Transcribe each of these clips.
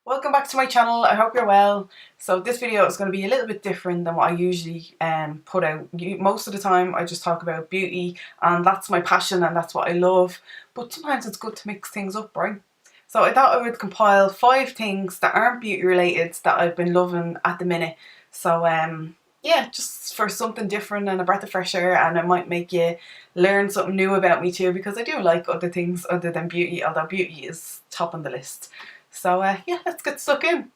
Welcome back to my channel. I hope you're well. So this video is going to be a little bit different than what I usually put out. Most of the time I just talk about beauty and that's my passion and that's what I love. But sometimes it's good to mix things up, right? So I thought I would compile 5 things that aren't beauty related that I've been loving at the minute. So yeah, just for something different and a breath of fresh air, and it might make you learn something new about me too, because I do like other things other than beauty, although beauty is top on the list. So yeah, let's get stuck in.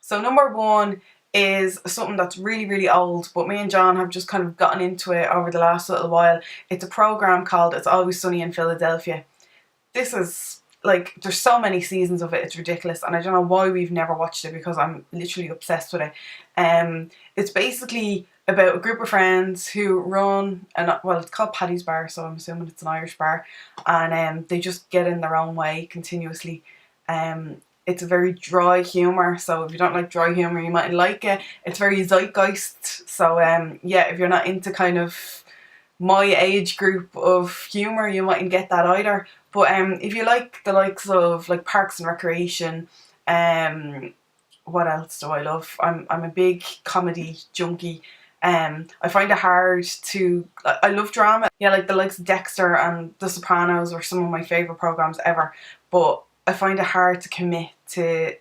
So number 1 is something that's really old, but me and John have just kind of gotten into it over the last little while. It's a program called It's Always Sunny in Philadelphia. This is like, there's so many seasons of it, it's ridiculous, and I don't know why we've never watched it because I'm literally obsessed with it. It's basically about a group of friends who run, well, it's called Paddy's Bar, so I'm assuming it's an Irish bar, and they just get in their own way continuously. It's a very dry humour, so if you don't like dry humour you mightn't like it. It's very zeitgeist, so yeah, if you're not into kind of my age group of humour you mightn't get that either. But if you like the likes of like Parks and Recreation, what else do I love? I'm a big comedy junkie. I find it hard to, I love drama. Yeah, like the likes of Dexter and The Sopranos are some of my favourite programmes ever, but I find it hard to commit to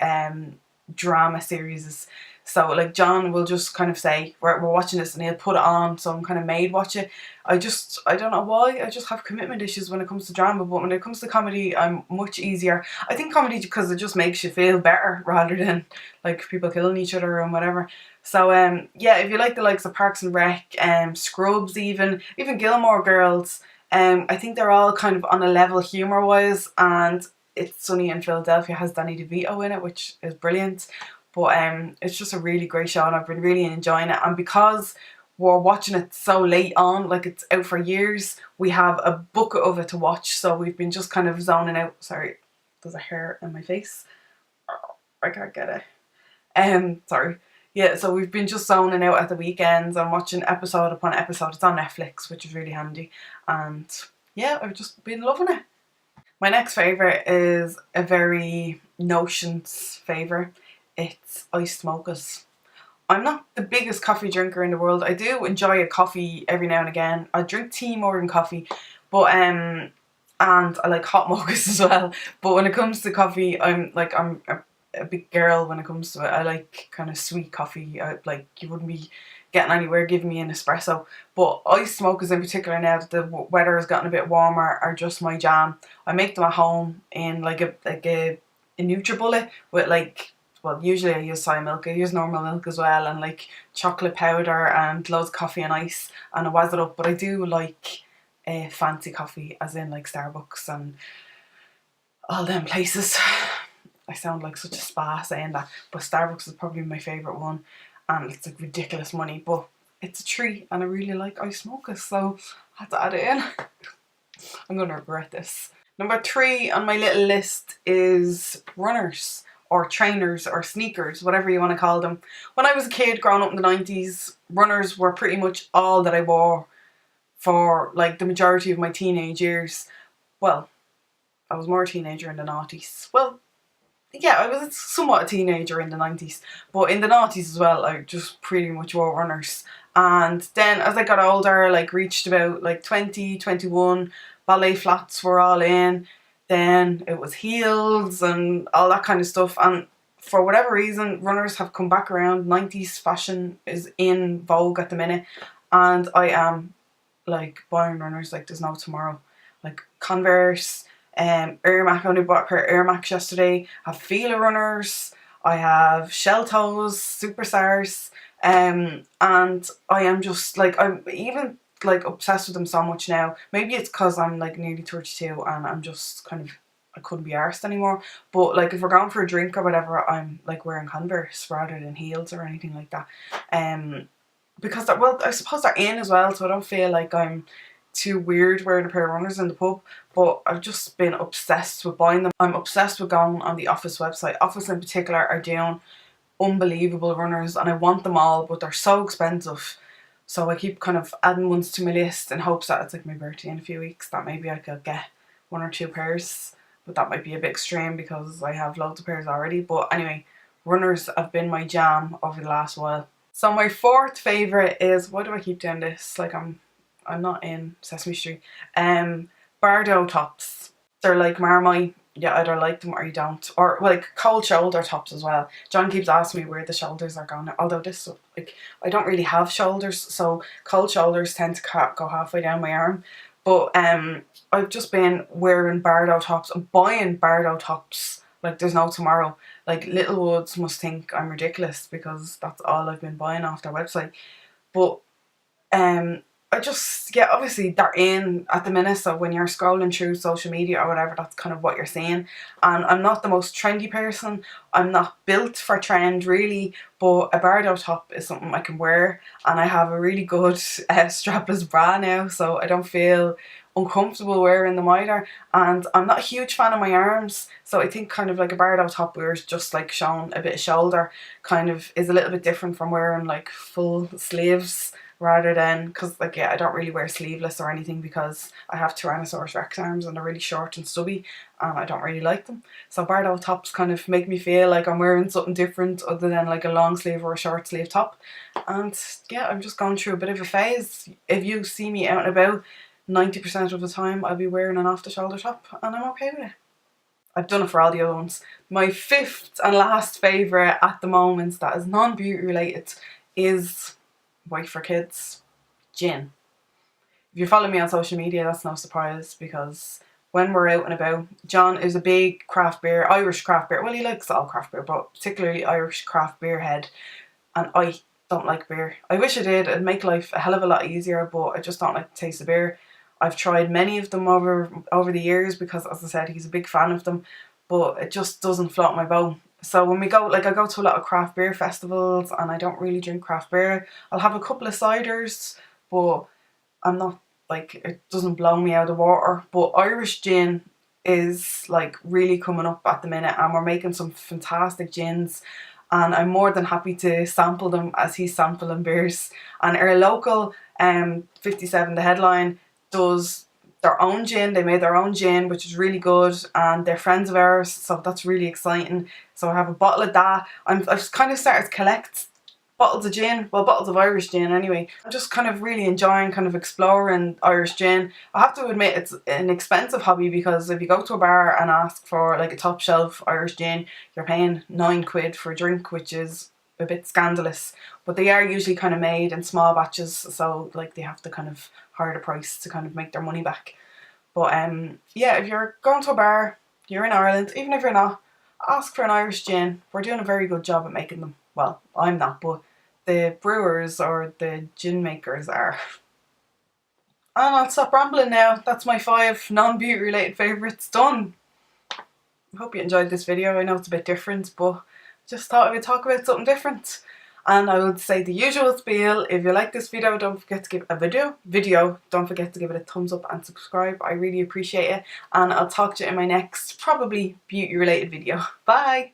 drama series. So like John will just kind of say, we're watching this, and he'll put it on, so I'm kind of made watch it. I don't know why, I just have commitment issues when it comes to drama, but when it comes to comedy I'm much easier. I think comedy, because it just makes you feel better rather than like people killing each other and whatever. So yeah, if you like the likes of Parks and Rec, Scrubs, even Gilmore Girls, I think they're all kind of on a level humour wise, and It's Sunny in Philadelphia has Danny DeVito in it, which is brilliant. But it's just a really great show and I've been really enjoying it. And because we're watching it so late on, like it's out for years, we have a bucket of it to watch. So we've been just kind of zoning out. Sorry, there's a hair in my face. Oh, I can't get it. Sorry. Yeah, so we've been just zoning out at the weekends and watching episode upon episode. It's on Netflix, which is really handy. And yeah, I've just been loving it. My next favourite is a very Notions favourite. It's iced mochas. I'm not the biggest coffee drinker in the world. I do enjoy a coffee every now and again. I drink tea more than coffee, but and I like hot mochas as well. But when it comes to coffee, I'm a big girl when it comes to it. I like kind of sweet coffee. Like, you wouldn't be getting anywhere giving me an espresso. But iced mochas in particular, now that the weather has gotten a bit warmer, are just my jam. I make them at home in like a NutriBullet with like, well, usually I use soy milk, I use normal milk as well, and like chocolate powder and loads of coffee and ice, and I waz it up. But I do like fancy coffee, as in like Starbucks and all them places. I sound like such a spa saying that, but Starbucks is probably my favourite one, and it's like ridiculous money, but it's a treat and I really like iced mochas, so I had to add it in. I'm going to regret this. Number 3 on my little list is runners, or trainers, or sneakers, whatever you want to call them. When I was a kid growing up in the 90s, runners were pretty much all that I wore for like the majority of my teenage years. Well, I was more a teenager in the noughties. Well, yeah, I was somewhat a teenager in the 90s, but in the noughties as well, I just pretty much wore runners. And then as I got older, like reached about like 20, 21, ballet flats were all in. Then it was heels and all that kind of stuff. And for whatever reason, runners have come back around. 90s fashion is in vogue at the minute. And I am like buying runners like there's no tomorrow. Like Converse, Air Max. I only bought a pair of Air Max yesterday. I have Fila runners. I have Shell Toes, Superstars. And I am just like, I'm even like obsessed with them so much now. Maybe it's because I'm like nearly 32 and I'm just kind of, I couldn't be arsed anymore. But like if we're going for a drink or whatever, I'm like wearing Converse rather than heels or anything like that. Because that, well, I suppose they're in as well, so I don't feel like I'm too weird wearing a pair of runners in the pub. But I've just been obsessed with buying them. I'm obsessed with going on the Office website. Office in particular are doing unbelievable runners and I want them all, but they're so expensive. So I keep kind of adding ones to my list in hopes that it's like my birthday in a few weeks that maybe I could get 1 or 2 pairs but that might be a bit extreme because I have loads of pairs already. But anyway, runners have been my jam over the last while. So my fourth favourite is, why do I keep doing this? Like I'm not in Sesame Street. Bardo tops. They're like Marmite. You either like them or you don't. Or like cold shoulder tops as well. John keeps asking me where the shoulders are going. Although this, like, I don't really have shoulders, so cold shoulders tend to go halfway down my arm. But I've just been wearing Bardo tops and buying Bardo tops like there's no tomorrow. Like Littlewoods must think I'm ridiculous because that's all I've been buying off their website. But I just, yeah, obviously they're in at the minute, so when you're scrolling through social media or whatever, that's kind of what you're seeing. And I'm not the most trendy person, I'm not built for trend really, but a Bardo top is something I can wear, and I have a really good strapless bra now, so I don't feel uncomfortable wearing them either. And I'm not a huge fan of my arms, so I think kind of like a Bardo top where it's just like showing a bit of shoulder kind of is a little bit different from wearing like full sleeves, rather than, because like, yeah, I don't really wear sleeveless or anything because I have Tyrannosaurus Rex arms and they're really short and stubby and I don't really like them. So Bardo tops kind of make me feel like I'm wearing something different other than like a long sleeve or a short sleeve top. And yeah, I'm just going through a bit of a phase. If you see me out and about, 90% of the time I'll be wearing an off the shoulder top and I'm okay with it. I've done it for all the other ones. My fifth and last favourite at the moment that is non-beauty related is white for kids, gin. If you follow me on social media, that's no surprise because when we're out and about, John is a big craft beer, Irish craft beer, well he likes all craft beer, but particularly Irish craft beer head, and I don't like beer. I wish I did, it'd make life a hell of a lot easier, but I just don't like the taste of beer. I've tried many of them over the years because, as I said, he's a big fan of them, but it just doesn't float my boat. So when we go, like I go to a lot of craft beer festivals and I don't really drink craft beer. I'll have a couple of ciders, but I'm not, like, it doesn't blow me out of the water. But Irish gin is like really coming up at the minute and we're making some fantastic gins and I'm more than happy to sample them as he's sampling beers. And our local 57 The Headline does their own gin. They made their own gin, which is really good, and they're friends of ours, so that's really exciting. So I have a bottle of that. I've kind of started to collect bottles of gin, well, bottles of Irish gin anyway. I'm just kind of really enjoying kind of exploring Irish gin. I have to admit it's an expensive hobby because if you go to a bar and ask for like a top shelf Irish gin, you're paying £9 for a drink, which is a bit scandalous. But they are usually kind of made in small batches, so like they have to kind of higher the price to kind of make their money back. But yeah, if you're going to a bar, you're in Ireland, even if you're not, ask for an Irish gin. We're doing a very good job at making them. Well, I'm not, but the brewers or the gin makers are. And I'll stop rambling now. That's my 5 non-beauty related favourites done. I hope you enjoyed this video. I know it's a bit different, but just thought I would talk about something different. And I would say the usual spiel. If you like this video, don't forget to give don't forget to give it a thumbs up and subscribe. I really appreciate it. And I'll talk to you in my next, probably beauty related video. Bye!